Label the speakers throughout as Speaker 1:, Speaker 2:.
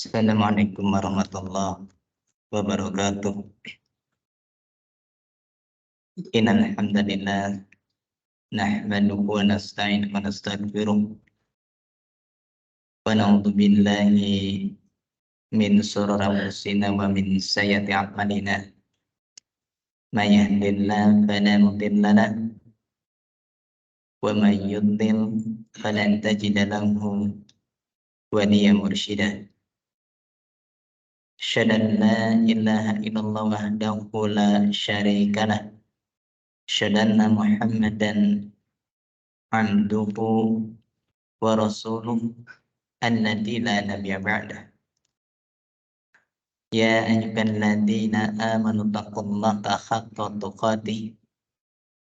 Speaker 1: Assalamualaikum warahmatullahi wabarakatuh. Innal hamdalillah nahmaduhu wa nasta'inuhu wa nastaghfiruh wa na'udzu billahi min shururi anfusina wa min sayyiati a'malina. May yahdihillahu fala mudilla lahu wa may yudlil falan tajida lahu waliyyan mursyida. Asyhadu an la ilaha illallah wahdahu la syarika lah. Asyhadu anna Muhammadan abduhu wa rasuluh alladzi la nabiyya ba'dah. Ya ayyuhalladzina amanu taqullaha haqqa tuqatih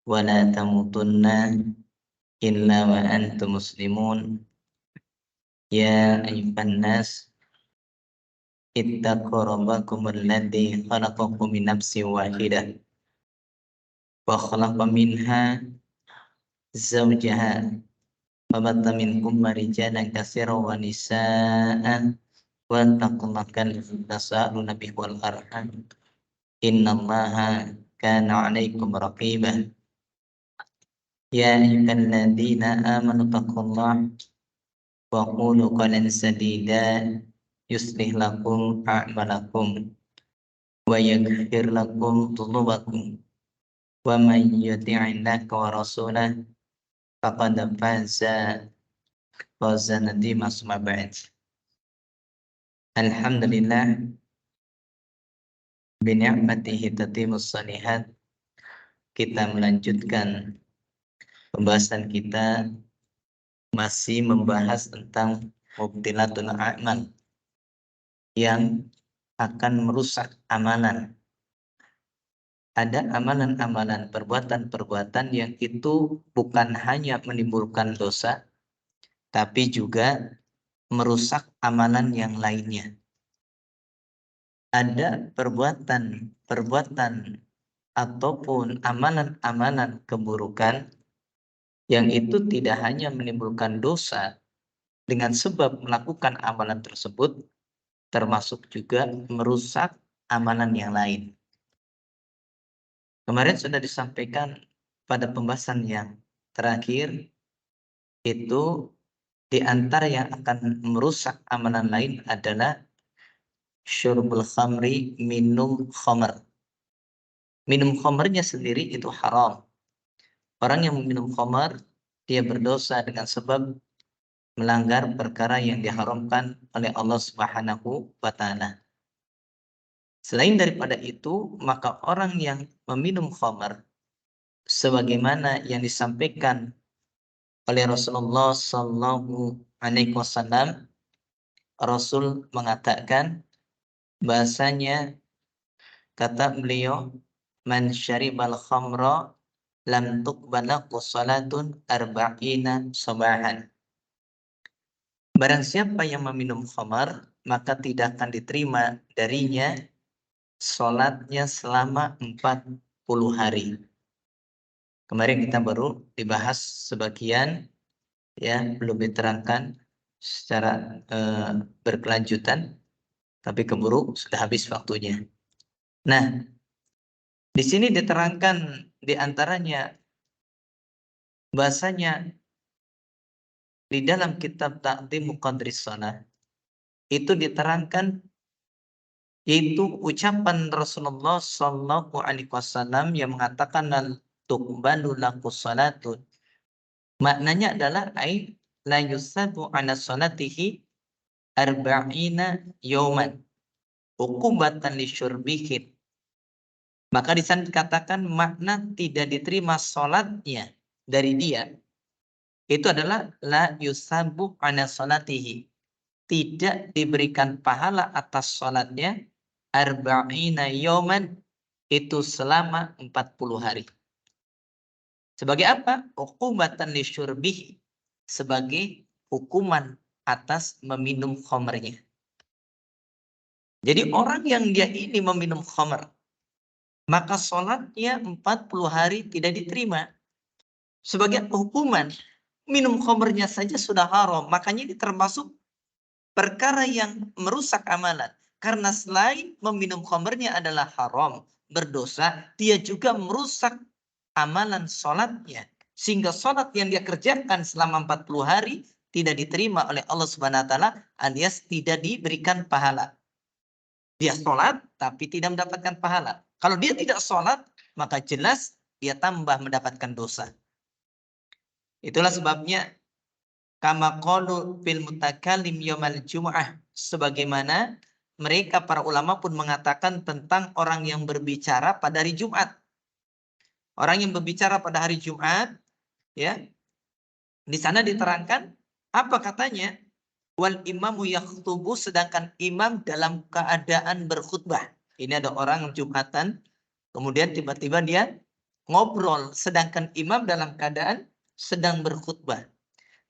Speaker 1: wa la tamutunna illa wa antum muslimun. Ya ayyuhan nas ittaqu rabbakum alladzi khalaqakum min nafsin wahidah wa khalaqa minha zawjaha wa batta minkum rijalan katsiran wa nisaa'an wattaqullaha allazi tasaaluna bihi wal arham innallaha kana 'alaikum raqiba. Ya ayyuhalladzina amanu taqullaha wa qulu qawlan sadida yuslih lakum a'malakum wa yaghfir lakum dhunubakum wa may yuti'illaha wa rasulahu faqad faza fawzan 'azima. Amma ba'd. Alhamdulillah bi ni'matihi tatimmus shalihat. Kita melanjutkan pembahasan kita masih membahas tentang mubtilatul a'mal yang akan merusak amalan. Ada amalan-amalan, perbuatan-perbuatan yang itu bukan hanya menimbulkan dosa, tapi juga merusak amalan yang lainnya. Ada perbuatan-perbuatan ataupun amalan-amalan keburukan yang itu tidak hanya menimbulkan dosa dengan sebab melakukan amalan tersebut, termasuk juga merusak amalan yang lain. Kemarin sudah disampaikan pada pembahasan yang terakhir, itu di antara yang akan merusak amalan lain adalah syurbul khamri, minum khamr. Minum khamrnya sendiri itu haram. Orang yang meminum khamr, dia berdosa dengan sebab melanggar perkara yang diharamkan oleh Allah Subhanahu wa Ta'ala. Selain daripada itu, maka orang yang meminum khamr, sebagaimana yang disampaikan oleh Rasulullah Sallallahu Alaihi Wasallam, Rasul mengatakan bahasanya, kata beliau, man syaribal khamra lam tuqbala salatun arba'ina sabahan. Barang siapa yang meminum khamar, maka tidak akan diterima darinya salatnya selama 40 hari. Kemarin kita baru dibahas sebagian, ya, belum diterangkan secara berkelanjutan, tapi keburu sudah habis waktunya. Nah, di sini diterangkan di antaranya bahasanya di dalam kitab Ta'dhimu Qadris Shalah itu diterangkan, yaitu ucapan Rasulullah Sallallahu Alaihi Wasallam yang mengatakan lan tuqbalu lakus salatun. Maknanya adalah la yusabu ala salatihi arba'ina yawman uqubatan li syurbihi. Maka di sana dikatakan makna tidak diterima salatnya dari dia itu adalah la yusabu ala salatihi, tidak diberikan pahala atas salatnya arba'ina yawman, itu selama 40 hari. Sebagai apa? Uqubatan li syurbihi, sebagai hukuman atas meminum khamrnya. Jadi orang yang dia ini meminum khamr, maka sholatnya 40 hari tidak diterima. Sebagai hukuman, minum khamrnya saja sudah haram. Makanya ini termasuk perkara yang merusak amalan. Karena selain meminum khamrnya adalah haram, berdosa, dia juga merusak amalan sholatnya. Sehingga sholat yang dia kerjakan selama 40 hari tidak diterima oleh Allah Subhanahu wa taala alias tidak diberikan pahala. Dia sholat tapi tidak mendapatkan pahala. Kalau dia tidak sholat, maka jelas dia tambah mendapatkan dosa. Itulah sebabnya kama qalu fil mutakallim yaumal jum'ah, sebagaimana mereka para ulama pun mengatakan tentang orang yang berbicara pada hari Jumat. Orang yang berbicara pada hari Jumat, ya. Di sana diterangkan apa katanya? Wal imamu yakhtubu, sedangkan imam dalam keadaan berkhutbah. Ini ada orang Jumatan, kemudian tiba-tiba dia ngobrol, sedangkan imam dalam keadaan sedang berkhutbah.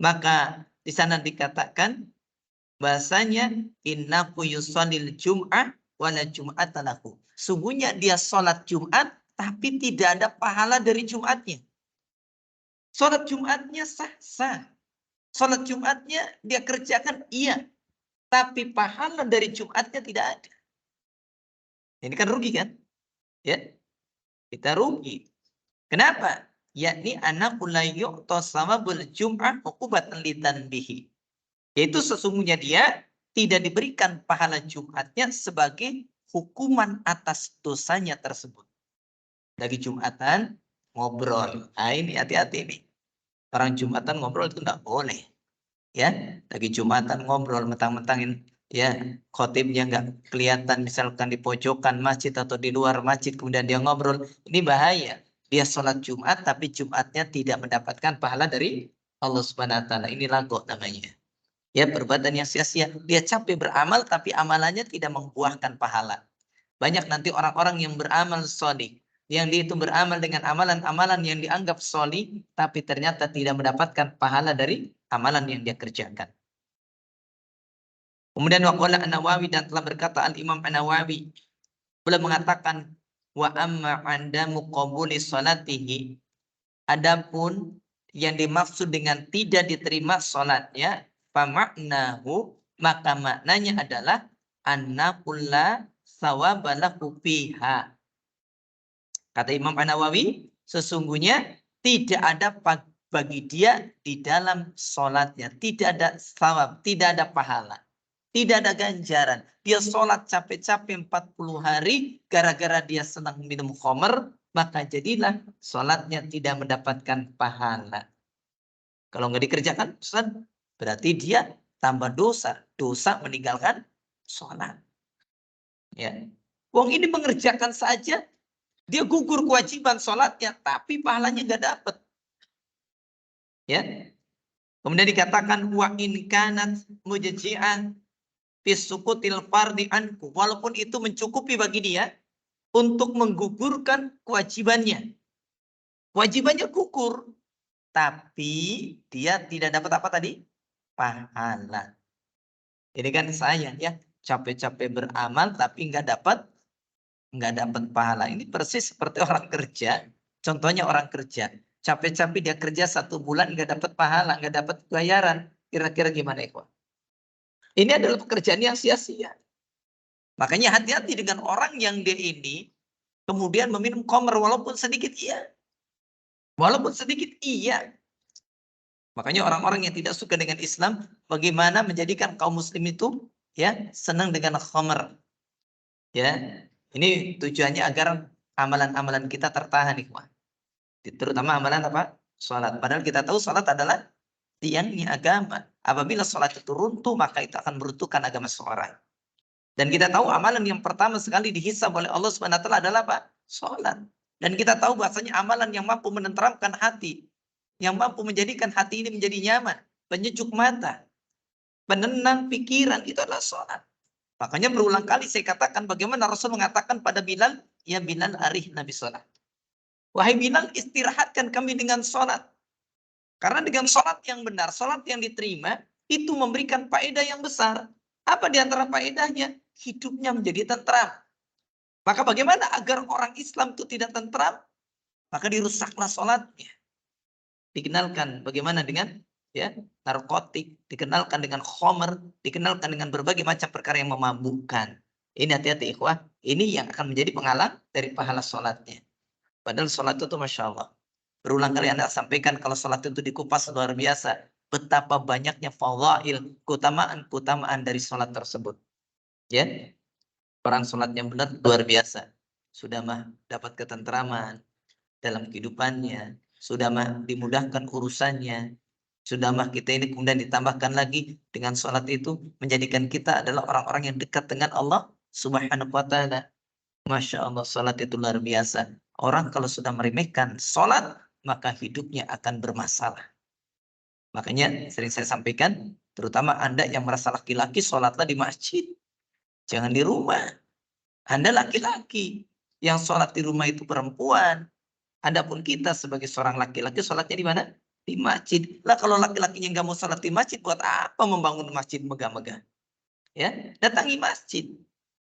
Speaker 1: Maka di sana dikatakan bahasanya innahu yusallil jum'ah wala jum'ata lahu. Sungguhnya dia sholat Jumat tapi tidak ada pahala dari Jumatnya. Sholat Jumatnya sah-sah. Sholat Jumatnya dia kerjakan, iya. Tapi pahala dari Jumatnya tidak ada. Ini kan rugi kan? Ya, kita rugi. Kenapa? Yakni anakul la yu'ta sawabul jum'ah uqubatan litanbihi. Yaitu sesungguhnya dia tidak diberikan pahala Jumatnya sebagai hukuman atas dosanya tersebut. Lagi Jumatan ngobrol. Nah, ini hati-hati nih. Orang Jumatan ngobrol itu enggak boleh. Ya, lagi Jumatan ngobrol mentang-mentangin ya khotibnya nggak kelihatan misalkan di pojokan masjid atau di luar masjid kemudian dia ngobrol, ini bahaya. Dia sholat Jumat tapi Jumatnya tidak mendapatkan pahala dari Allah Subhanahu wa taala. Ini lagok namanya. Ya, perbuatan yang sia-sia. Dia capek beramal tapi amalannya tidak membuahkan pahala. Banyak nanti orang-orang yang beramal sholih, yang dia itu beramal dengan amalan-amalan yang dianggap sholih, tapi ternyata tidak mendapatkan pahala dari amalan yang dia kerjakan. Kemudian waqala An-Nawawi, dan telah berkata Al-Imam An-Nawawi, beliau mengatakan wa amma andamu qabuli salatihi, adapun yang dimaksud dengan tidak diterima salatnya, fa maknahu, maka maknanya adalah anna kulla sawabalahu fiha. Kata Imam An-Nawawi, sesungguhnya tidak ada bagi dia di dalam sholatnya. Tidak ada sawab, tidak ada pahala. Tidak ada ganjaran. Dia sholat capek-capek 40 hari, gara-gara dia senang minum khamr, maka jadilah sholatnya tidak mendapatkan pahala. Kalau nggak dikerjakan, berarti dia tambah dosa. Dosa meninggalkan sholat. Ya. Wong ini mengerjakan saja, dia gugur kewajiban sholatnya, tapi pahalanya nggak dapat. Ya. Kemudian dikatakan wa in kanat mujzi'an fi suqutil fardhi anku, walaupun itu mencukupi bagi dia untuk menggugurkan kewajibannya. Kewajibannya gugur, tapi dia tidak dapat apa tadi? Pahala. Ini kan sayang ya, capek-capek beramal tapi nggak dapat pahala. Ini persis seperti orang kerja. Contohnya orang kerja, capek-capek dia kerja 1 bulan nggak dapat pahala, nggak dapat bayaran. Kira-kira gimana ikhwan? Ini adalah pekerjaan yang sia-sia. Makanya hati-hati dengan orang yang dia ini kemudian meminum khamr walaupun sedikit, iya. Walaupun sedikit, iya. Makanya orang-orang yang tidak suka dengan Islam, bagaimana menjadikan kaum muslim itu ya senang dengan khamr. Ya. Ini tujuannya agar amalan-amalan kita tertahan, ikhwan. Terutama amalan apa? Salat. Padahal kita tahu salat adalah tiangnya agama. Apabila salat itu runtuh, maka itu akan meruntuhkan agama seorang. Dan kita tahu amalan yang pertama sekali dihisab oleh Allah Subhanahu wa taala adalah apa? Salat. Dan kita tahu bahasanya amalan yang mampu menenteramkan hati, yang mampu menjadikan hati ini menjadi nyaman, penyejuk mata, penenang pikiran, itu adalah salat. Makanya berulang kali saya katakan bagaimana Rasul mengatakan pada Bilal, ya Bilal arih Nabi salat. Wahai Bilal, istirahatkan kami dengan salat. Karena dengan salat yang benar, salat yang diterima, itu memberikan faedah yang besar. Apa di antara faedahnya? Hidupnya menjadi tentram. Maka bagaimana agar orang Islam itu tidak tentram? Maka dirusaklah salatnya. Dikenalkan bagaimana dengan ya, narkotik, dikenalkan dengan khomer, dikenalkan dengan berbagai macam perkara yang memabukkan. Ini hati-hati ikhwah, ini yang akan menjadi penghalang dari pahala sholatnya. Padahal sholat itu Masya Allah. Berulang kali Anda sampaikan kalau sholat itu dikupas luar biasa. Betapa banyaknya fadhail, keutamaan-keutamaan dari sholat tersebut. Ya, orang sholatnya benar luar biasa. Sudah mah dapat ketentraman dalam kehidupannya. Sudah mah dimudahkan urusannya. Sudah mah kita ini kemudian ditambahkan lagi dengan sholat itu menjadikan kita adalah orang-orang yang dekat dengan Allah Subhanahu wa Ta'ala. Masya Allah, sholat itu luar biasa. Orang kalau sudah meremehkan sholat, maka hidupnya akan bermasalah. Makanya sering saya sampaikan, terutama Anda yang merasa laki-laki, sholatlah di masjid. Jangan di rumah. Anda laki-laki. Yang sholat di rumah itu perempuan. Adapun kita sebagai seorang laki-laki, sholatnya di mana? Di masjid. Lah kalau laki-lakinya nggak mau sholat di masjid, buat apa membangun masjid megah-megah? Ya, datangi masjid.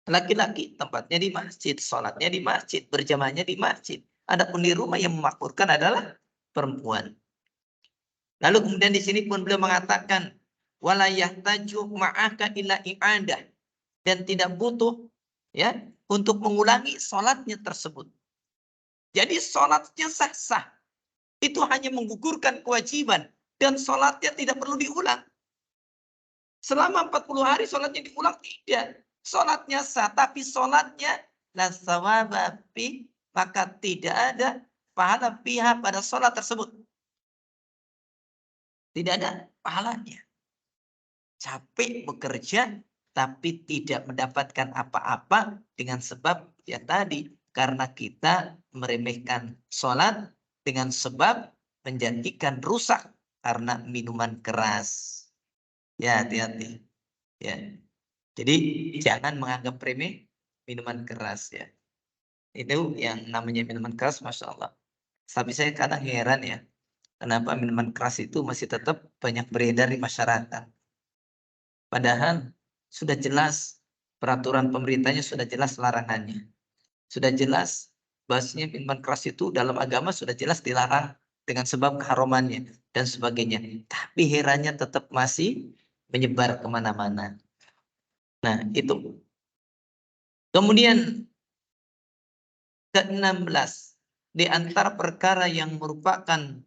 Speaker 1: Laki-laki tempatnya di masjid, sholatnya di masjid, berjamaahnya di masjid. Adapun di rumah yang memakmurkan adalah perempuan. Lalu kemudian di sini pun beliau mengatakan, wala yahtaju ma'aka illa i'adah, dan tidak butuh ya untuk mengulangi sholatnya tersebut. Jadi sholatnya sah-sah. Itu hanya menggugurkan kewajiban dan sholatnya tidak perlu diulang. Selama 40 hari sholatnya diulang tidak. Sholatnya sah, tapi sholatnya la sawaba fi, maka tidak ada pahala pihak pada sholat tersebut. Tidak ada pahalanya. Capek bekerja, tapi tidak mendapatkan apa-apa dengan sebab ya tadi. Karena kita meremehkan sholat dengan sebab menjadikan rusak karena minuman keras. Ya, hati-hati. Ya. Jadi jangan menganggap remeh minuman keras ya. Itu yang namanya minuman keras, Masya Allah. Tapi saya kadang heran ya, kenapa minuman keras itu masih tetap banyak beredar di masyarakat. Padahal sudah jelas peraturan pemerintahnya, sudah jelas larangannya. Sudah jelas bahasanya minuman keras itu dalam agama sudah jelas dilarang dengan sebab keharumannya dan sebagainya. Tapi herannya tetap masih menyebar kemana-mana. Nah itu. Kemudian ke-16 di antara perkara yang merupakan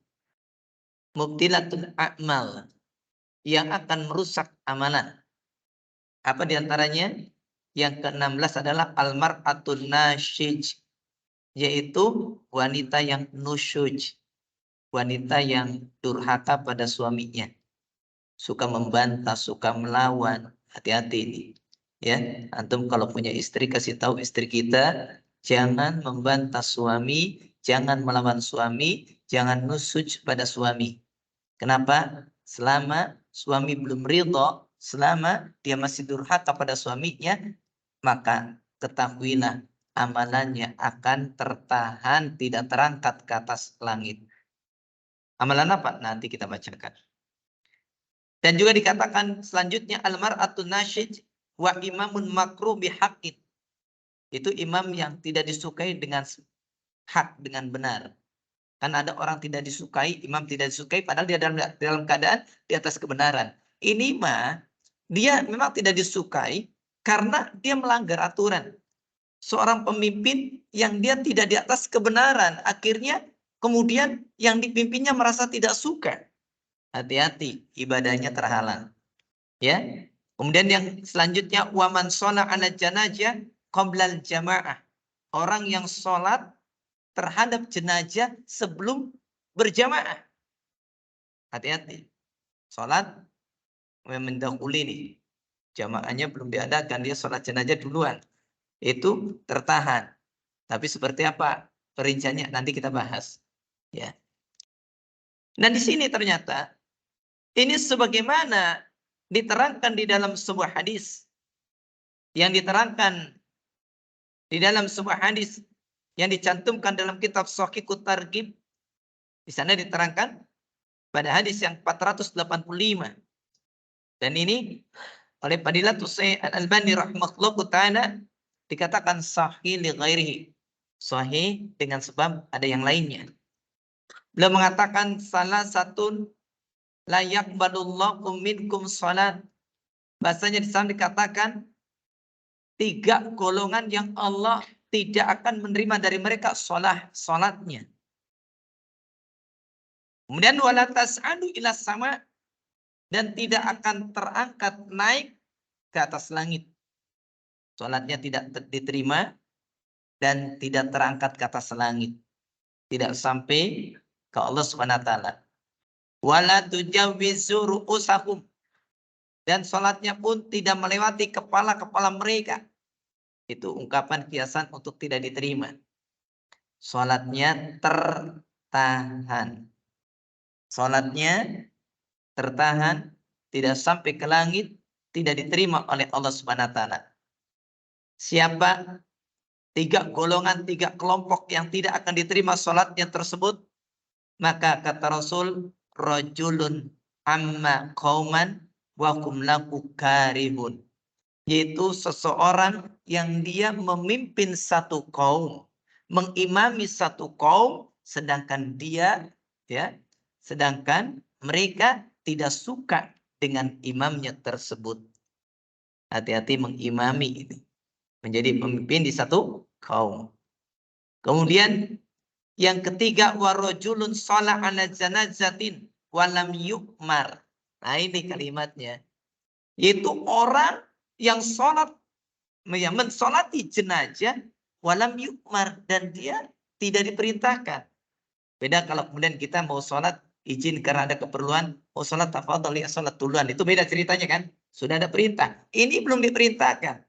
Speaker 1: mubtilatul a'mal yang akan merusak amalan. Apa di antaranya? Yang ke-16 adalah almar'atun nasyij, yaitu wanita yang nusyuj, wanita yang durhaka pada suaminya, suka membantah, suka melawan. Hati-hati ini. Ya, antum kalau punya istri kasih tahu istri kita, jangan membantah suami, jangan melawan suami, jangan nusyuj pada suami. Kenapa? Selama suami belum ridho, selama dia masih durhaka pada suaminya, maka ketahuilah amalannya akan tertahan, tidak terangkat ke atas langit. Amalan apa? Nanti kita bacakan. Dan juga dikatakan selanjutnya almar'atun nasyij wa imamun makruh bihaqqin. Itu imam yang tidak disukai dengan hak, dengan benar. Kan ada orang tidak disukai, imam tidak disukai padahal dia dalam keadaan di atas kebenaran. Ini mah dia memang tidak disukai karena dia melanggar aturan. Seorang pemimpin yang dia tidak di atas kebenaran, akhirnya kemudian yang dipimpinnya merasa tidak suka. Hati-hati, ibadahnya terhalang. Ya. Kemudian yang selanjutnya waman sholat ala janazah qoblal jamaah. Orang yang sholat terhadap jenazah sebelum berjamaah. Hati-hati. Sholat mendahului nih. Jamaahnya belum diadakan, dia sholat jenazah duluan. Itu tertahan. Tapi seperti apa perinciannya nanti kita bahas. Ya. Nah di sini ternyata ini sebagaimana diterangkan di dalam sebuah hadis yang diterangkan di dalam sebuah hadis yang dicantumkan dalam kitab Shahihut Targhib. Di sana diterangkan pada hadis yang 485. Dan ini oleh Fadilatul Syekh Al-Albani rahimahullahu taala dikatakan sahih li ghairihi. Sahih dengan sebab ada yang lainnya. Beliau mengatakan salah satu La yaqbalullahu minkum salat. Bahasanya di sana dikatakan 3 golongan yang Allah tidak akan menerima dari mereka salatnya. Kemudian wala tas'adu ila sama, dan tidak akan terangkat naik ke atas langit. Salatnya tidak diterima dan tidak terangkat ke atas langit. Tidak sampai ke Allah Subhanahu wa taala. Wala tujawwizu ru'usahum, dan salatnya pun tidak melewati kepala-kepala mereka. Itu ungkapan kiasan untuk tidak diterima. Salatnya tertahan. Salatnya tertahan, tidak sampai ke langit, tidak diterima oleh Allah Subhanahu wa taala. Siapa 3 golongan, 3 kelompok yang tidak akan diterima salatnya tersebut? Maka kata Rasul, rajulun amma qauman wa hum lahu karihun. Yaitu seseorang yang dia memimpin satu kaum, mengimami satu kaum, sedangkan mereka tidak suka dengan imamnya tersebut. Hati-hati mengimami ini, menjadi pemimpin di satu kaum. Kemudian yang ketiga, warajulun shalla ala janazatin walam yu'mar. Nah ini kalimatnya, yaitu orang yang mensolati jenazah walam yu'mar, dan dia tidak diperintahkan. Beda kalau kemudian kita mau sholat izin karena ada keperluan, mau sholat tafadhol ya sholat duluan, itu beda ceritanya kan, sudah ada perintah. Ini belum diperintahkan,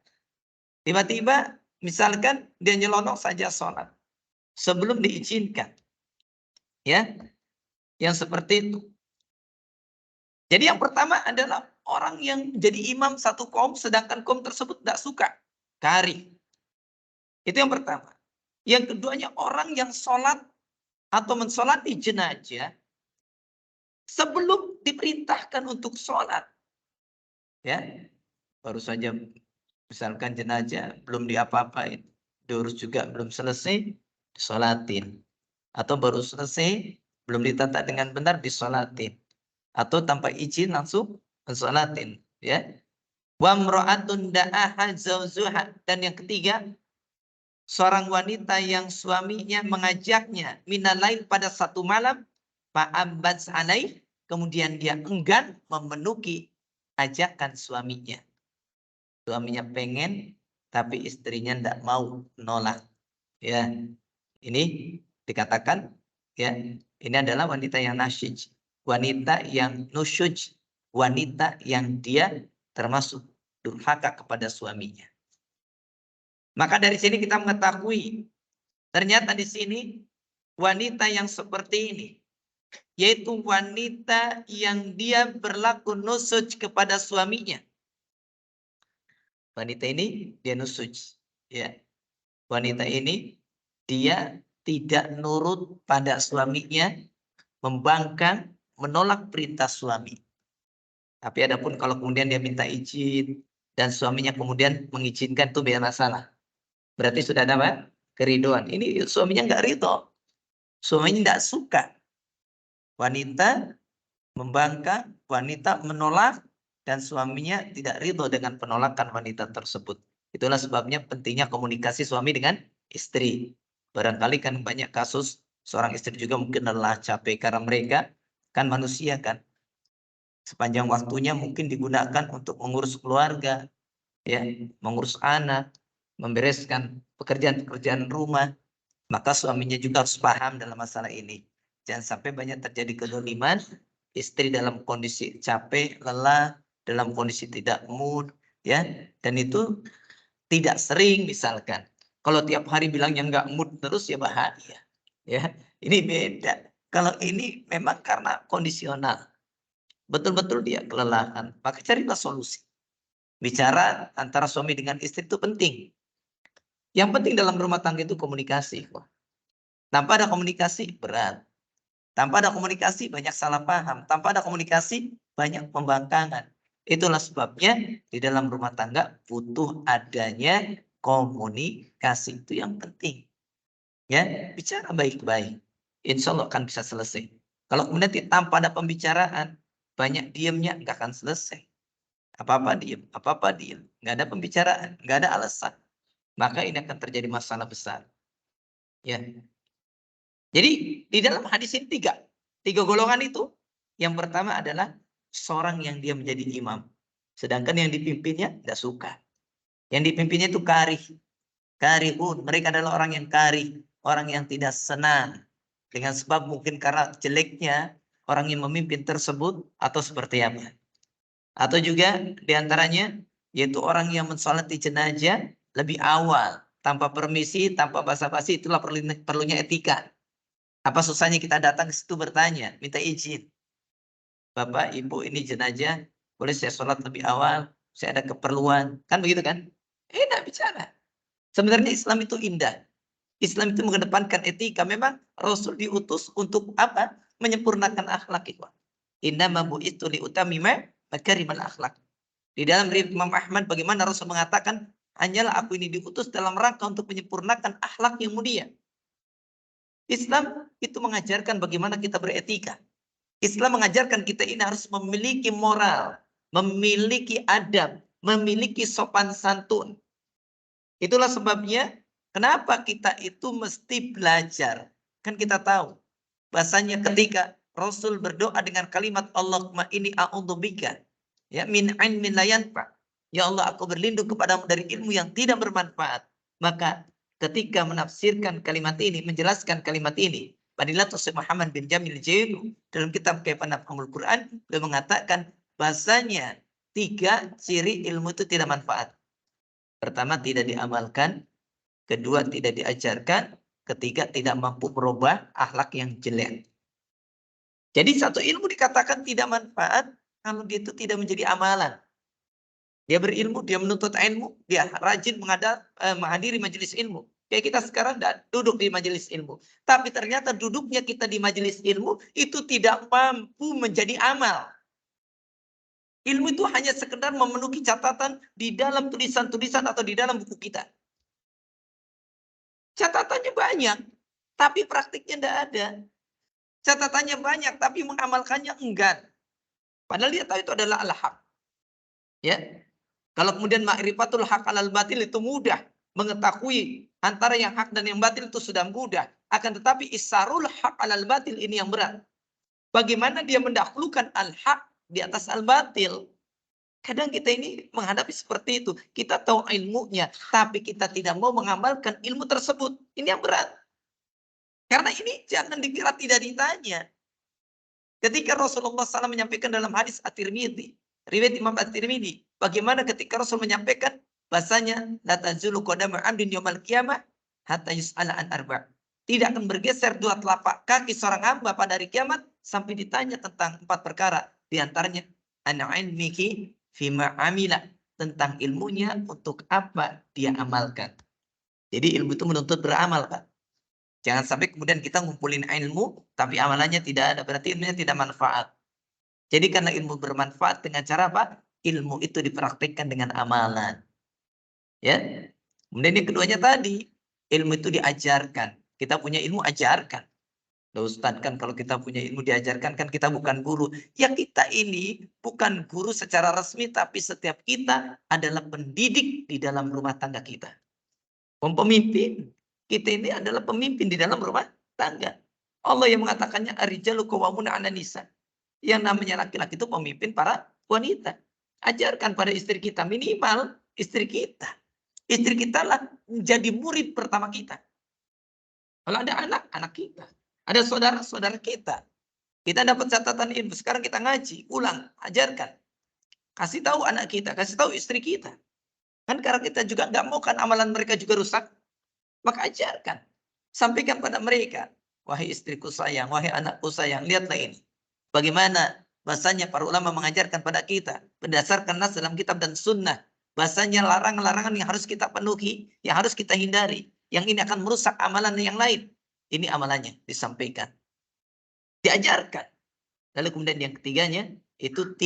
Speaker 1: tiba-tiba misalkan dia nyelonong saja sholat sebelum diizinkan, ya, yang seperti itu. Jadi yang pertama adalah orang yang jadi imam satu kaum sedangkan kaum tersebut tidak suka, karih. Itu yang pertama. Yang keduanya orang yang sholat atau mensolati jenazah sebelum diperintahkan untuk sholat. Ya, baru saja misalkan jenazah belum diapa-apain, diurus juga belum selesai, disolatin. Atau baru selesai, belum ditata dengan benar, disolatin. Atau tanpa izin langsung mensolatin, ya. Wa mra'atun da'aha zawzuha, dan yang ketiga, seorang wanita yang suaminya mengajaknya minalail pada satu malam, fa'abbats alaih, kemudian dia enggan memenuhi ajakan suaminya. Suaminya pengen tapi istrinya tidak mau, nolak. Ya, ini dikatakan, ya, ini adalah wanita yang nasyij, wanita yang nusyuj, wanita yang dia termasuk durhaka kepada suaminya. Maka dari sini kita mengetahui ternyata di sini wanita yang seperti ini, yaitu wanita yang dia berlaku nusyuj kepada suaminya. Wanita ini dia nusyuj, ya. Wanita ini dia tidak nurut pada suaminya, membangkang, menolak perintah suami. Tapi adapun kalau kemudian dia minta izin dan suaminya kemudian mengizinkan, itu beda masalah. Berarti sudah ada apa? Keriduan. Ini suaminya nggak ridho. Suaminya tidak suka. Wanita membangkang, wanita menolak, dan suaminya tidak ridho dengan penolakan wanita tersebut. Itulah sebabnya pentingnya komunikasi suami dengan istri. Barangkali kan banyak kasus seorang istri juga mungkin lelah, capek, karena mereka kan manusia kan. Sepanjang waktunya mungkin digunakan untuk mengurus keluarga, ya, mengurus anak, membereskan pekerjaan-pekerjaan rumah. Maka suaminya juga harus paham dalam masalah ini. Jangan sampai banyak terjadi kezaliman, istri dalam kondisi capek, lelah, dalam kondisi tidak mood, ya, dan itu tidak sering misalkan. Kalau tiap hari bilangnya nggak mood terus, ya bahaya. Ya, ini beda. Kalau ini memang karena kondisional, betul-betul dia kelelahan, maka carilah solusi. Bicara antara suami dengan istri itu penting. Yang penting dalam rumah tangga itu komunikasi. Tanpa ada komunikasi berat. Tanpa ada komunikasi banyak salah paham. Tanpa ada komunikasi banyak pembangkangan. Itulah sebabnya di dalam rumah tangga butuh adanya komunikasi, itu yang penting. Ya, bicara baik-baik. Insya Allah akan bisa selesai. Kalau kemudian tanpa ada pembicaraan, banyak diamnya, nggak akan selesai. Apa-apa diem, apa-apa diem. Nggak ada pembicaraan, nggak ada alasan. Maka ini akan terjadi masalah besar. Ya. Jadi di dalam hadis ini tiga golongan itu. Yang pertama adalah seorang yang dia menjadi imam. Sedangkan yang dipimpinnya nggak suka. Yang dipimpinnya itu karih. Karihun. Mereka adalah orang yang karih. Orang yang tidak senang. Dengan sebab mungkin karena jeleknya orang yang memimpin tersebut atau seperti apa. Atau juga diantaranya yaitu orang yang mensolati jenazah lebih awal. Tanpa permisi, tanpa basa-basi, itulah perlunya etika. Apa susahnya kita datang ke situ bertanya, minta izin. Bapak, Ibu, ini jenazah, boleh saya sholat lebih awal? Saya ada keperluan. Kan begitu kan? Enak bicara. Sebenarnya Islam itu indah. Islam itu mengedepankan etika. Memang Rasul diutus untuk apa? Menyempurnakan akhlak itu. Innama bu'itsu liutamima makarimal akhlak. Di dalam riwayat Imam Ahmad bagaimana Rasul mengatakan, hanyalah aku ini diutus dalam rangka untuk menyempurnakan akhlak yang mulia. Islam itu mengajarkan bagaimana kita beretika. Islam mengajarkan kita ini harus memiliki moral, memiliki adab, memiliki sopan santun. Itulah sebabnya kenapa kita itu mesti belajar. Kan kita tahu bahasanya ketika Rasul berdoa dengan kalimat Allahumma inni a'udzubika ya min ilmin la yanfa. Ya Allah, aku berlindung kepadamu dari ilmu yang tidak bermanfaat. Maka ketika menafsirkan kalimat ini, menjelaskan kalimat ini, Fadilatul Syekh Muhammad bin Jamil Jainu dalam kitab Kaifan Nafhamul Quran beliau mengatakan bahasanya 3 ciri ilmu itu tidak manfaat. Pertama, tidak diamalkan. Kedua, tidak diajarkan. Ketiga, tidak mampu merubah akhlak yang jelek. Jadi satu ilmu dikatakan tidak manfaat kalau dia itu tidak menjadi amalan. Dia berilmu, dia menuntut ilmu, dia rajin menghadiri majelis ilmu. Kayak kita sekarang duduk di majelis ilmu. Tapi ternyata duduknya kita di majelis ilmu itu tidak mampu menjadi amal. Ilmu itu hanya sekedar memenuhi catatan di dalam tulisan-tulisan atau di dalam buku kita. Catatannya banyak, tapi praktiknya tidak ada. Catatannya banyak, tapi mengamalkannya enggan. Padahal dia tahu itu adalah al-haq. Ya. Kalau kemudian ma'rifatul haq alal batil itu mudah. Mengetahui antara yang hak dan yang batil itu sudah mudah. Akan tetapi isarul haq alal batil ini yang berat. Bagaimana dia mendahulukan al-haq di atas al-batil. Kadang kita ini menghadapi seperti itu. Kita tahu ilmunya, tapi kita tidak mau mengamalkan ilmu tersebut. Ini yang berat. Karena ini jangan dikira tidak ditanya. Ketika Rasulullah SAW menyampaikan dalam hadis At-Tirmidzi, riwayat Imam At-Tirmidzi, bagaimana ketika Rasul menyampaikan bahasanya la tazulu qadama 'abdin yaumil qiyamah hatta yus'ala an arba'. Tidak akan bergeser 2 telapak kaki seorang hamba pada hari kiamat sampai ditanya tentang 4 perkara. Di antaranya an ilmihi fima amila, tentang ilmunya untuk apa dia amalkan. Jadi ilmu itu menuntut beramal, Pak. Jangan sampai kemudian kita ngumpulin ilmu tapi amalannya tidak ada, berarti ilmunya tidak manfaat. Jadi karena ilmu bermanfaat dengan cara apa? Ilmu itu dipraktikkan dengan amalan. Ya. Kemudian yang keduanya tadi, ilmu itu diajarkan. Kita punya ilmu, ajarkan. Loh Ustaz, kan kalau kita punya ilmu diajarkan, kan kita bukan guru. Ya kita ini bukan guru secara resmi, tapi setiap kita adalah pendidik di dalam rumah tangga kita. Pemimpin. Kita ini adalah pemimpin di dalam rumah tangga. Allah yang mengatakannya ar-rijalu qawwamuna 'alan nisa. Yang namanya laki-laki itu pemimpin para wanita. Ajarkan pada istri kita, minimal istri kita. Istri kita lah menjadi murid pertama kita. Kalau ada anak, anak kita. Ada saudara-saudara kita. Kita dapat catatan ilmu. Sekarang kita ngaji, ulang, ajarkan. Kasih tahu anak kita, kasih tahu istri kita. Kan karena kita juga nggak mau kan amalan mereka juga rusak. Maka ajarkan. Sampaikan pada mereka. Wahai istriku sayang, wahai anakku sayang, lihatlah ini. Bagaimana bahasanya para ulama mengajarkan pada kita. Berdasarkan nas dalam kitab dan sunnah. Bahasanya larangan-larangan yang harus kita penuhi, yang harus kita hindari. Yang ini akan merusak amalan yang lain. Ini amalannya, disampaikan. Diajarkan. Lalu kemudian yang ketiganya, itu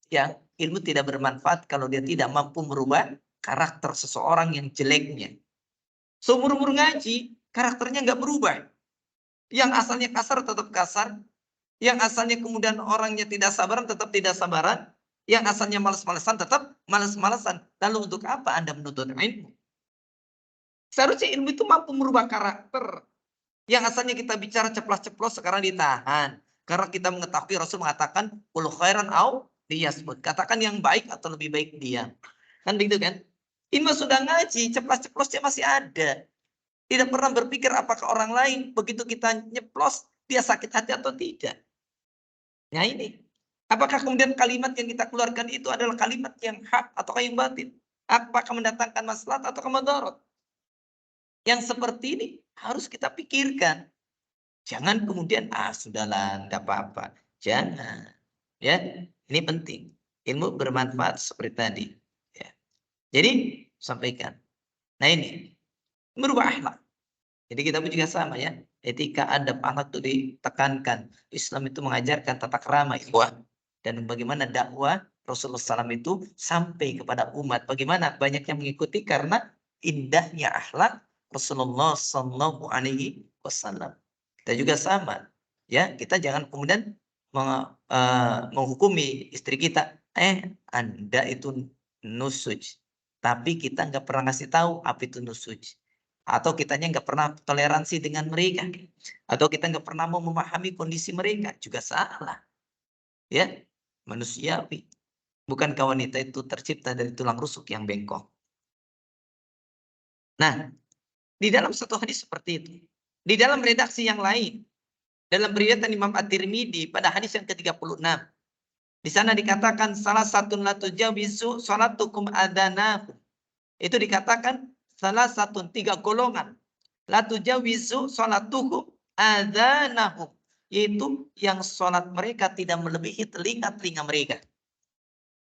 Speaker 1: yang ilmu tidak bermanfaat kalau dia tidak mampu merubah karakter seseorang yang jeleknya. Seumur-umur ngaji, karakternya nggak berubah. Yang asalnya kasar tetap kasar. Yang asalnya kemudian orangnya tidak sabaran tetap tidak sabaran. Yang asalnya malas-malasan tetap malas-malasan. Lalu untuk apa Anda menuntut ilmu? Seharusnya ilmu itu mampu merubah karakter. Yang asalnya kita bicara ceplas-ceplos sekarang ditahan. Karena kita mengetahui Rasul mengatakan qul khairan au liyasmut. Katakan yang baik atau lebih baik diam. Kan begitu kan? Ini sudah ngaji, ceplas-ceplosnya masih ada. Tidak pernah berpikir apakah orang lain begitu kita nyeplos dia sakit hati atau tidak. Nah ini. Apakah kemudian kalimat yang kita keluarkan itu adalah kalimat yang hak atau yang batin? Apakah mendatangkan maslahat atau mudarat? Yang seperti ini harus kita pikirkan. Jangan kemudian, sudahlah, enggak apa-apa. Jangan. Ya, ini penting. Ilmu bermanfaat seperti tadi. Ya. Jadi, sampaikan. Nah ini, merubah akhlak. Jadi kita pun juga sama ya. Etika adab akhlak itu ditekankan. Islam itu mengajarkan tata krama ikhwah. Dan bagaimana dakwah Rasulullah SAW itu sampai kepada umat. Bagaimana banyak yang mengikuti karena indahnya akhlak Rasulullah SAW. Kita juga sama. Ya, kita jangan kemudian menghukumi istri kita. Anda itu nusuj. Tapi kita nggak pernah ngasih tahu apa itu nusuj. Atau kitanya nggak pernah toleransi dengan mereka. Atau kita nggak pernah mau memahami kondisi mereka. Juga salah. Ya, manusiawi. Bukankah wanita itu tercipta dari tulang rusuk yang bengkok? Nah, di dalam satu hadis seperti itu. Di dalam redaksi yang lain. Dalam riwayat Imam At-Tirmidzi pada hadis yang ke-36. Di sana dikatakan salah satu latujawizu salatukum adanahu. Itu dikatakan salah satu 3 golongan. Latujawizu salatuhum adanahu. Yaitu yang sholat mereka tidak melebihi telinga-telinga mereka.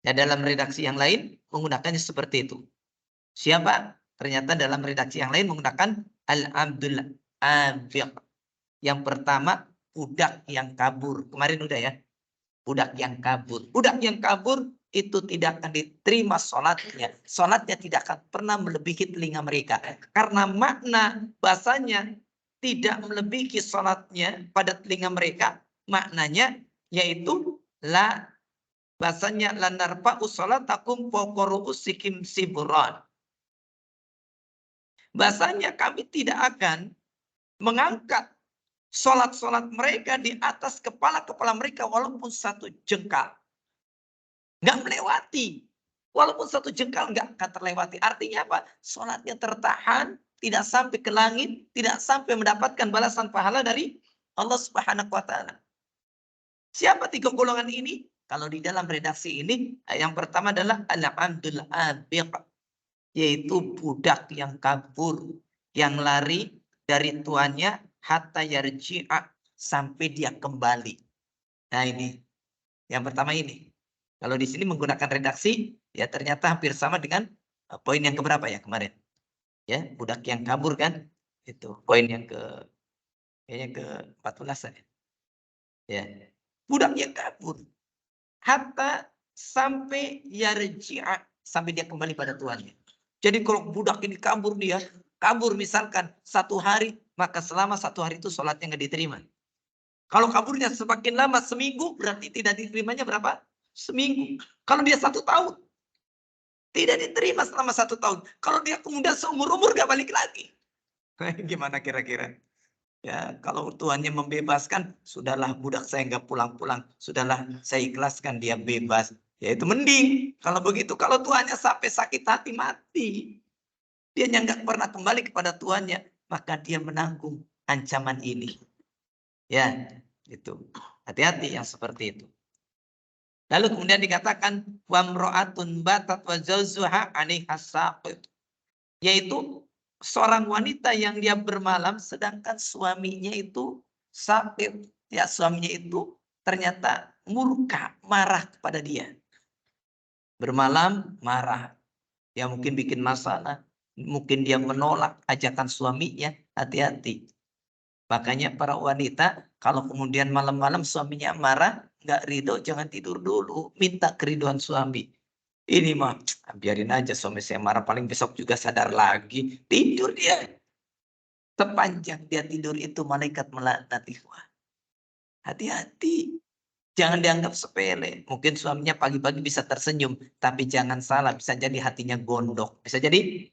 Speaker 1: Ya, dalam redaksi yang lain menggunakannya seperti itu. Siapa? Ternyata dalam redaksi yang lain menggunakan al-abdul abiq. Yang pertama, budak yang kabur. Kemarin udah ya. Budak yang kabur. Budak yang kabur itu tidak akan diterima sholatnya. Sholatnya tidak akan pernah melebihi telinga mereka. Karena makna bahasanya tidak melebihi sholatnya pada telinga mereka. Maknanya yaitu bahasanya lanarfa'u sholatakum fawqa ru'usikum siburan. Bahasanya kami tidak akan mengangkat sholat-sholat mereka di atas kepala-kepala mereka walaupun 1 jengkal. Nggak melewati. Walaupun 1 jengkal nggak akan terlewati. Artinya apa? Sholatnya tertahan, tidak sampai ke langit, tidak sampai mendapatkan balasan pahala dari Allah Subhanahu wa Ta'ala. Siapa 3 golongan ini? Kalau di dalam redaksi ini, yang pertama adalah al-abdul abiq, yaitu budak yang kabur, yang lari dari tuannya hatta yarji'a, sampai dia kembali. Nah ini, yang pertama ini. Kalau di sini menggunakan redaksi, ya ternyata hampir sama dengan poin yang keberapa ya kemarin. Ya, budak yang kabur kan? Itu poin yang kayaknya ke-14 ya. Ya. Budak yang kabur. Hatta sampai yarji'a, sampai dia kembali pada tuannya. Jadi kalau budak ini kabur misalkan 1 hari, maka selama 1 hari itu sholatnya nggak diterima. Kalau kaburnya semakin lama seminggu, berarti tidak diterimanya berapa? Seminggu. Kalau dia 1 tahun, tidak diterima selama 1 tahun. Kalau dia kemudian seumur-umur nggak balik lagi. Gimana kira-kira? Ya, kalau tuannya membebaskan, sudahlah budak saya nggak pulang-pulang. Sudahlah saya ikhlaskan dia bebas. Ya itu mending. Kalau begitu, kalau tuannya sampai sakit hati mati. Dia nggak pernah kembali kepada tuannya. Maka dia menanggung ancaman ini. Ya, itu. Hati-hati yang seperti itu. Lalu kemudian dikatakan wamro'atun batat wa zawzuha 'alaiha saqit. Yaitu seorang wanita yang dia bermalam sedangkan suaminya itu sakit. Ya, suaminya itu ternyata murka, marah kepada dia. Bermalam marah. Ya mungkin bikin masalah. Mungkin dia menolak ajakan suaminya. Hati-hati. Makanya para wanita kalau kemudian malam-malam suaminya marah, nggak ridho, jangan tidur dulu. Minta keriduan suami. Ini mah biarin aja suami saya marah, paling besok juga sadar lagi. Tidur dia. Sepanjang dia tidur itu malaikat melaknati. Hati-hati. Jangan dianggap sepele. Mungkin suaminya pagi-pagi bisa tersenyum, tapi jangan salah, bisa jadi hatinya gondok. Bisa jadi.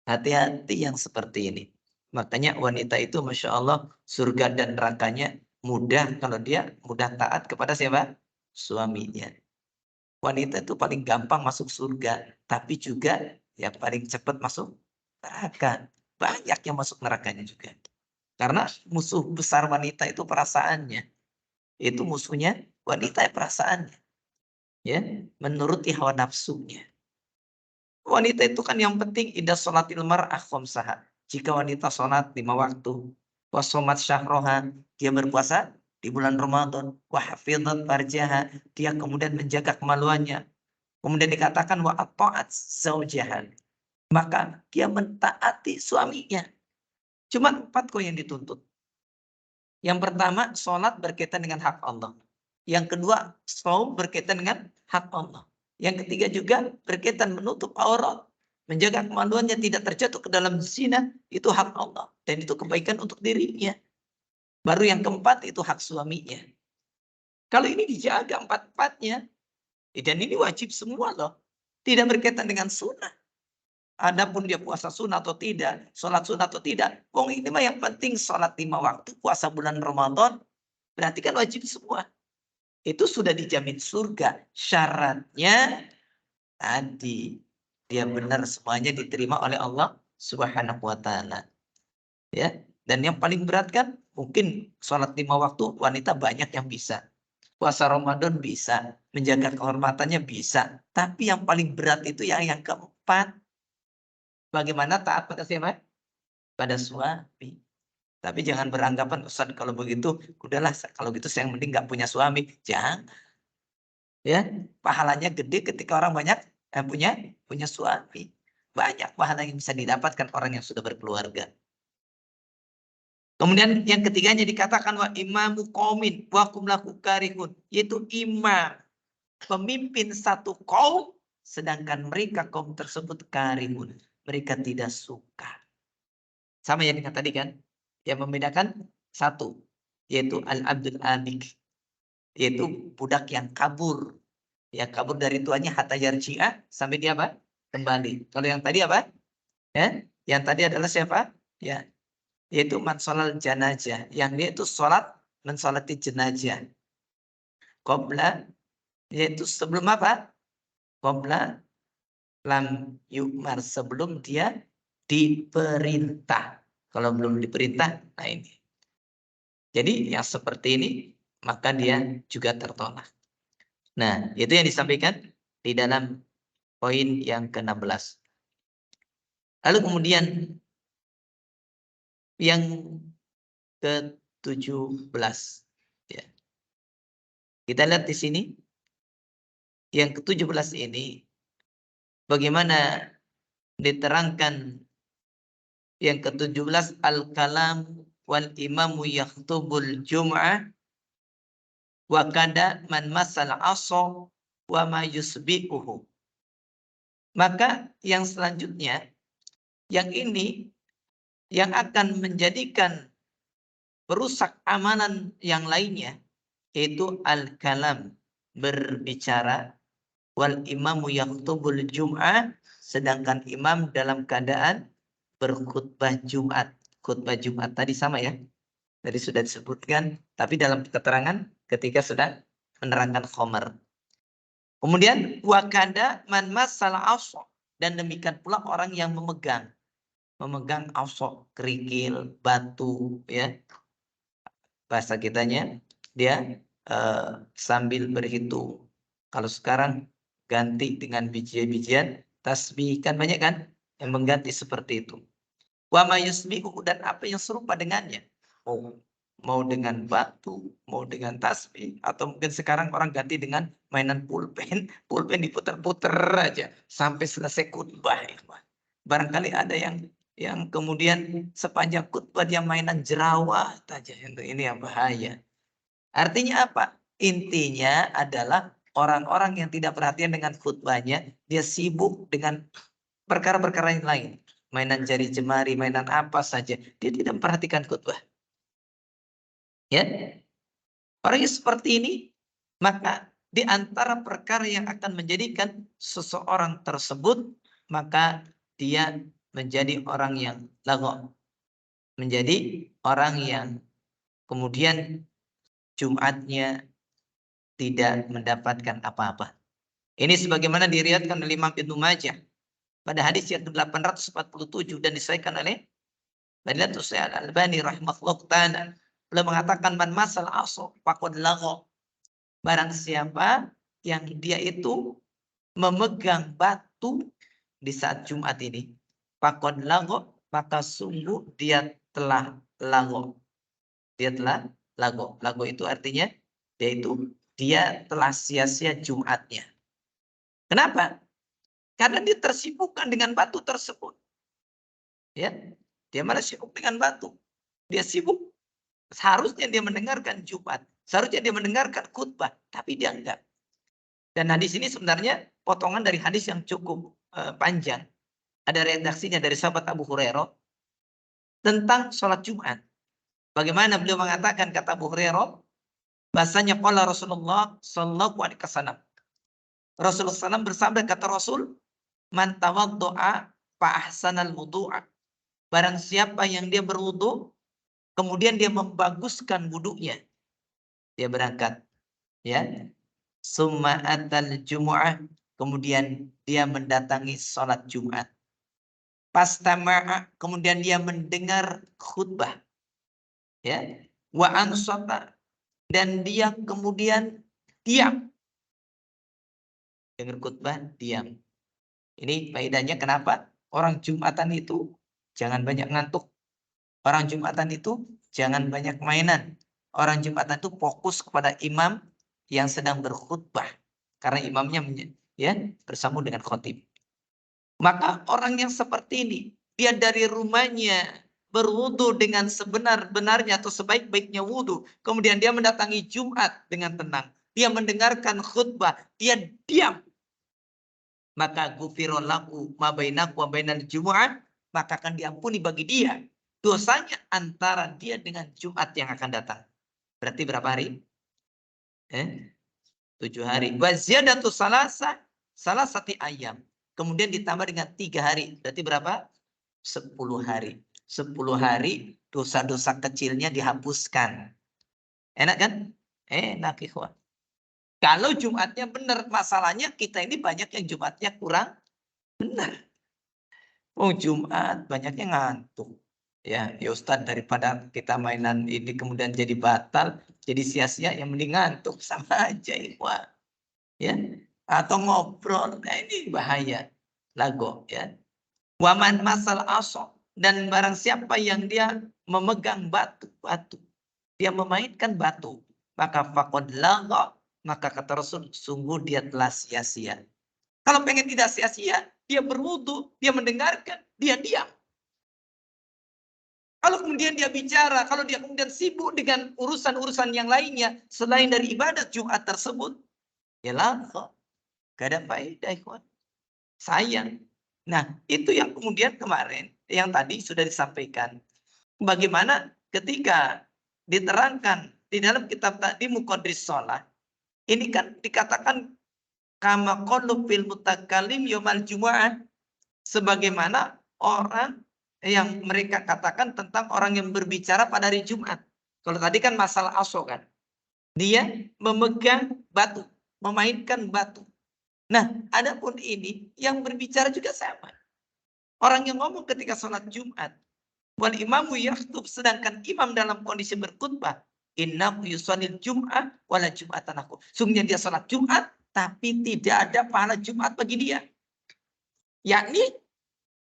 Speaker 1: Hati-hati yang seperti ini. Makanya wanita itu Masya Allah surga dan nerakanya mudah kalau dia mudah taat kepada siapa? Suaminya. Wanita itu paling gampang masuk surga, tapi juga ya paling cepat masuk neraka. Banyak yang masuk nerakanya juga. Karena musuh besar wanita itu perasaannya. Itu musuhnya wanita perasaannya. Ya, menuruti hawa nafsunya. Wanita itu kan yang penting idza sholatil mar'ah khamsaha. Jika wanita sholat 5 waktu, wa shomat syahroha, dia berpuasa di bulan Ramadan, wa hafidhat farjaha, dia kemudian menjaga kemaluannya. Kemudian dikatakan wa ata'at zaujaha, maka dia mentaati suaminya. Cuma 4 kok yang dituntut. Yang pertama, sholat berkaitan dengan hak Allah. Yang kedua, shaum berkaitan dengan hak Allah. Yang ketiga juga berkaitan menutup aurat. Menjaga kemaluannya tidak terjatuh ke dalam zina, itu hak Allah. Dan itu kebaikan untuk dirinya. Baru yang keempat itu hak suaminya. Kalau ini dijaga 4-4-nya, dan ini wajib semua loh. Tidak berkaitan dengan sunnah. Adapun dia puasa sunnah atau tidak, sholat sunnah atau tidak. Wong ini mah yang penting sholat 5 waktu, puasa bulan Ramadan, berarti kan wajib semua. Itu sudah dijamin surga. Syaratnya tadi dia benar semuanya diterima oleh Allah Subhanahu wa taala. Ya. Dan yang paling berat kan mungkin sholat 5 waktu wanita banyak yang bisa. Puasa Ramadan bisa, menjaga kehormatannya bisa. Tapi yang paling berat itu yang keempat. Bagaimana taat pada siapa? Pada suami. Tapi jangan beranggapan Ustaz kalau begitu udahlah kalau gitu saya mending nggak punya suami. Jangan. Ya, pahalanya gede ketika orang banyak punya suami. Banyak pahala yang bisa didapatkan orang yang sudah berkeluarga. Kemudian yang ketiganya dikatakan wa imamu qaumin wa kum lahu karihun, yaitu imam, pemimpin satu kaum sedangkan mereka kaum tersebut karihun, mereka tidak suka. Sama yang dengan tadi kan? Yang membedakan satu, yaitu al-abdul abik, yaitu budak yang kabur. Ya kabur dari tuannya hatta yarji'a sampai dia apa? Kembali. Kalau yang tadi apa? Ya, yang tadi adalah siapa? Ya, yaitu man sholal janazah. Yang dia itu sholat mensolati jenazah. Qabla, yaitu sebelum apa? Qabla lam yukmar, sebelum dia diperintah. Kalau belum diperintah, nah ini. Jadi yang seperti ini maka dia juga tertolak. Nah, itu yang disampaikan di dalam poin yang ke-16. Lalu kemudian yang ke-17. Ya. Kita lihat di sini. Yang ke-17 ini. Bagaimana diterangkan yang ke-17. Al-kalam wal imamu yakhtubul jum'ah. Wa kada man masal aso wa ma yusbi'uhu. Maka yang selanjutnya. Yang ini. Yang akan menjadikan perusak amalan yang lainnya, yaitu al-kalam, berbicara, wal imamu yaktubul jum'ah, sedangkan imam dalam keadaan berkhutbah Jumat. Khutbah Jumat tadi sama ya, tadi sudah disebutkan, tapi dalam keterangan ketika sudah menerangkan khomer. Kemudian wakanda man masal asok, dan demikian pula orang yang memegang asok, kerikil, batu, ya, bahasa kitanya dia sambil berhitung. Kalau sekarang ganti dengan biji-bijian, tasbih, kan banyak kan yang mengganti seperti itu. Wa mayusbihu, dan apa yang serupa dengannya. Mau dengan batu, mau dengan tasbih, atau mungkin sekarang orang ganti dengan mainan pulpen, pulpen diputer-puter aja sampai selesai khutbah. Barangkali ada yang kemudian sepanjang khutbah dia mainan jerawat aja. Ini yang bahaya. Artinya apa? Intinya adalah orang-orang yang tidak perhatian dengan khutbahnya, dia sibuk dengan perkara-perkara yang lain. Mainan jari jemari, mainan apa saja. Dia tidak memperhatikan khutbah. Ya, orang yang seperti ini, maka di antara perkara yang akan menjadikan seseorang tersebut, maka dia menjadi orang yang lagho, menjadi orang yang kemudian Jumatnya tidak mendapatkan apa-apa. Ini sebagaimana diriwayatkan oleh Imam Ibnu Majah pada hadis yang ke-847 dan disahihkan oleh Fadilatul Syekh Al-Albani rahimahullah taala. Beliau mengatakan man masal aso faqad lagha. Barang siapa yang dia itu memegang batu di saat Jumat ini, faqad lagha, maka sungguh dia telah lagha. Dia telah lagha. Lagha itu artinya dia telah sia-sia Jumatnya. Kenapa? Karena dia tersibukkan dengan batu tersebut. Ya, dia malah sibuk dengan batu. Dia sibuk. Seharusnya dia mendengarkan Jumat. Seharusnya dia mendengarkan khutbah. Tapi dia enggak. Dan hadis ini sebenarnya potongan dari hadis yang cukup panjang. Ada redaksinya dari sahabat Abu Hurairah tentang sholat Jumat. Bagaimana beliau mengatakan, kata Abu Hurairah, bahasanya qala Rasulullah sallallahu alaihi wasallam. Rasulullah SAW bersabda, kata Rasul, man tawaddo'a fa ahsanal wudu'a. Barang siapa yang dia berwudu, kemudian dia membaguskan wudunya. Dia berangkat, ya. Summa atal jumu'ah, kemudian dia mendatangi sholat Jumat. Pastama'a, kemudian dia mendengar khutbah, ya. Wa ansata, dan dia kemudian diam. Dengar khutbah, diam. Ini faedahnya kenapa? Orang Jumatan itu jangan banyak ngantuk. Orang Jumatan itu jangan banyak mainan. Orang Jumatan itu fokus kepada imam yang sedang berkhutbah. Karena imamnya ya bersambung dengan khotib. Maka orang yang seperti ini, dia dari rumahnya berwudu dengan sebenar-benarnya atau sebaik-baiknya wudu. Kemudian dia mendatangi Jumat dengan tenang. Dia mendengarkan khutbah. Dia diam. Maka gufirun lahu ma bainahu wa bainal jumu'ah, maka akan diampuni bagi dia dosanya antara dia dengan Jumat yang akan datang. Berarti berapa hari? 7 hari. Wa ziyadatu salasati ayam. Kemudian ditambah dengan 3 hari. Berarti berapa? 10 hari. 10 hari dosa-dosa kecilnya dihapuskan. Enak kan? Enak ikhwan. Kalau Jumatnya benar, masalahnya kita ini banyak yang Jumatnya kurang benar. Oh, Jumat banyaknya ngantuk. Ya Ustadz, daripada kita mainan ini kemudian jadi batal, jadi sia-sia, yang mending ngantuk sama aja ikhwan. Ya. Atau ngobrol, nah ini bahaya. Lago, ya. Waman masal aso, dan barang siapa yang dia memegang batu, dia memainkan batu, maka faqad lago, maka kata Rasul, sungguh dia telah sia-sia. Kalau pengen tidak sia-sia, dia berwudu, dia mendengarkan, dia diam. Kalau kemudian dia bicara, kalau dia kemudian sibuk dengan urusan-urusan yang lainnya selain dari ibadat Jumat tersebut, ya lah, gak ada faedah, ikhwan. Sayang. Nah, itu yang kemudian kemarin, yang tadi sudah disampaikan. Bagaimana ketika diterangkan di dalam kitab tadi Muqaddis Shalah, ini kan dikatakan kama qalu fil mutakallim yaumal jumu'ah, sebagaimana orang yang mereka katakan tentang orang yang berbicara pada hari Jumat. Kalau tadi kan masalah aso kan. Dia memegang batu, memainkan batu. Nah, adapun ini yang berbicara juga sama. Orang yang ngomong ketika sholat Jumat, wal imamu yakhtub, sedangkan imam dalam kondisi berkhutbah, innahu yusallil jum'ah wala jum'atan aku. Sungguhnya dia sholat Jumat, tapi tidak ada pahala Jumat bagi dia. Yakni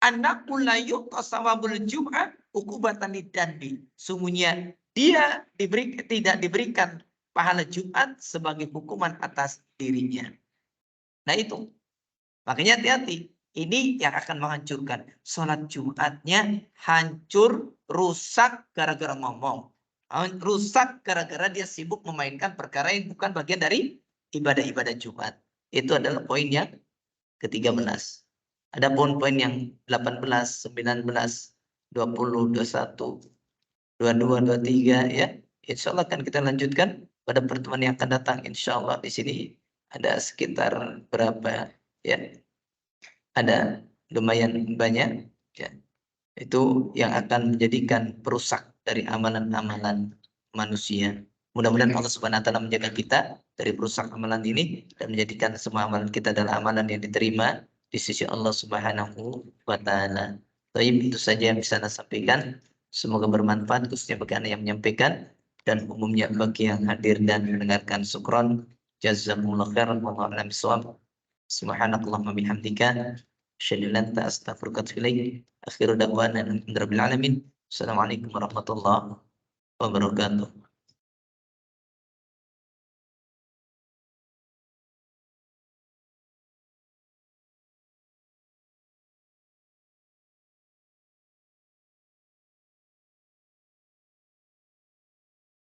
Speaker 1: anakul la yuqta sawabul jum'ah ukubatan lidandi. Sungguhnya dia tidak diberikan pahala Jumat sebagai hukuman atas dirinya. Nah itu. Makanya hati-hati. Ini yang akan menghancurkan. Sholat Jumatnya hancur, rusak gara-gara ngomong. Rusak gara-gara dia sibuk memainkan perkara yang bukan bagian dari ibadah-ibadah Jumat. Itu adalah poin yang ke-13. Ada poin-poin yang 18, 19, 20, 21, 22, 23 ya. Insya Allah akan kita lanjutkan pada pertemuan yang akan datang. Insya Allah di sini ada sekitar berapa ya? Ada lumayan banyak ya. Itu yang akan menjadikan perusak dari amalan-amalan manusia. Mudah-mudahan Allah Subhanahu wa taala menjaga kita dari perusak amalan ini dan menjadikan semua amalan kita adalah amalan yang diterima di sisi Allah Subhanahu wa taala. Baik, itu saja yang bisa saya sampaikan. Semoga bermanfaat khususnya bagi Anda yang menyampaikan dan umumnya bagi yang hadir dan mendengarkan. Syukron. Jazakumullah khairan wallahu a'lam bishawab. Subhanakallahumma bihamdika asyhadu an la ilaha illa anta astaghfiruka wa atubu ilaik. Akhiru da'wana alhamdulillahi rabbil alamin. Assalamualaikum warahmatullahi wabarakatuh.